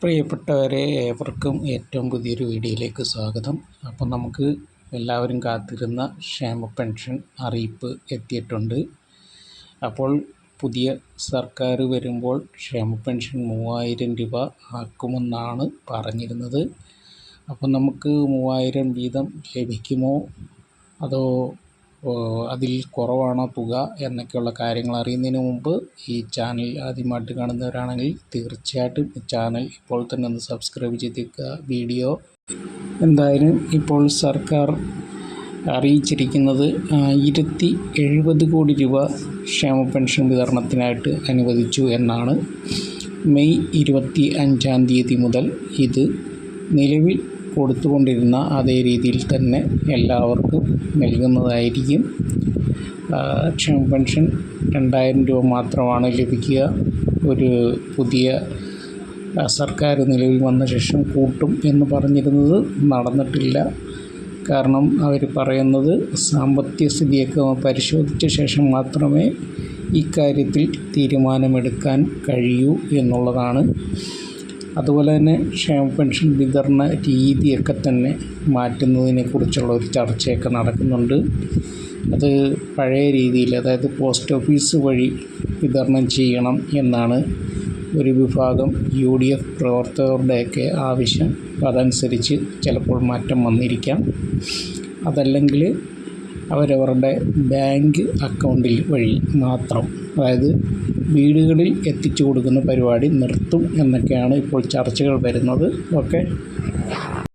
പ്രിയപ്പെട്ടവരെ, ഏവർക്കും ഏറ്റവും പുതിയൊരു വീഡിയോയിലേക്ക് സ്വാഗതം. അപ്പം നമുക്ക് എല്ലാവരും കാത്തിരുന്ന ക്ഷേമ പെൻഷൻ അറിയിപ്പ് എത്തിയിട്ടുണ്ട്. അപ്പോൾ പുതിയ സർക്കാർ വരുമ്പോൾ ക്ഷേമ പെൻഷൻ 3000 രൂപ ആക്കുമെന്നാണ് പറഞ്ഞിരുന്നത്. അപ്പം നമുക്ക് 3000 വീതം ലഭിക്കുമോ അതോ അതിൽ കുറവാണോ തുക എന്നൊക്കെയുള്ള കാര്യങ്ങൾ അറിയുന്നതിന് മുമ്പ് ഈ ചാനൽ ആദ്യമായിട്ട് കാണുന്നവരാണെങ്കിൽ തീർച്ചയായിട്ടും ഈ ചാനൽ ഇപ്പോൾ തന്നെ ഒന്ന് സബ്സ്ക്രൈബ് ചെയ്തേക്കുക. വീഡിയോ എന്തായാലും ഇപ്പോൾ സർക്കാർ അറിയിച്ചിരിക്കുന്നത് 1070 കോടി രൂപ ക്ഷേമ പെൻഷൻ വിതരണത്തിനായിട്ട് അനുവദിച്ചു എന്നാണ്. മെയ് 25-ാം തീയതി മുതൽ ഇത് നിലവിൽ കൊടുത്തുകൊണ്ടിരുന്ന അതേ രീതിയിൽ തന്നെ എല്ലാവർക്കും നൽകുന്നതായിരിക്കും. ക്ഷേമ പെൻഷൻ 2000 രൂപ മാത്രമാണ് ലഭിക്കുക. ഒരു പുതിയ സർക്കാർ നിലവിൽ വന്ന ശേഷം കൂട്ടും എന്ന് പറഞ്ഞിരുന്നത് നടന്നിട്ടില്ല. കാരണം അവർ പറയുന്നത് സാമ്പത്തിക സ്ഥിതിയൊക്കെ പരിശോധിച്ച ശേഷം മാത്രമേ ഇക്കാര്യത്തിൽ തീരുമാനമെടുക്കാൻ കഴിയൂ എന്നുള്ളതാണ്. അതുപോലെ തന്നെ ക്ഷേമ പെൻഷൻ വിതരണ രീതിയൊക്കെ തന്നെ മാറ്റുന്നതിനെക്കുറിച്ചുള്ള ഒരു ചർച്ചയൊക്കെ നടക്കുന്നുണ്ട്. അത് പഴയ രീതിയിൽ, അതായത് പോസ്റ്റ് ഓഫീസ് വഴി വിതരണം ചെയ്യണം എന്നാണ് ഒരു വിഭാഗം UDF പ്രവർത്തകരുടെയൊക്കെ ആവശ്യം. അതനുസരിച്ച് ചിലപ്പോൾ മാറ്റം വന്നിരിക്കാം. അതല്ലെങ്കിൽ അവരവരുടെ ബാങ്ക് അക്കൗണ്ടിൽ വഴി മാത്രം, അതായത് വീടുകളിൽ എത്തിച്ചു കൊടുക്കുന്ന പരിപാടി നിർത്തും എന്നൊക്കെയാണ് ഇപ്പോൾ ചർച്ചകൾ വരുന്നത്. ഓക്കെ.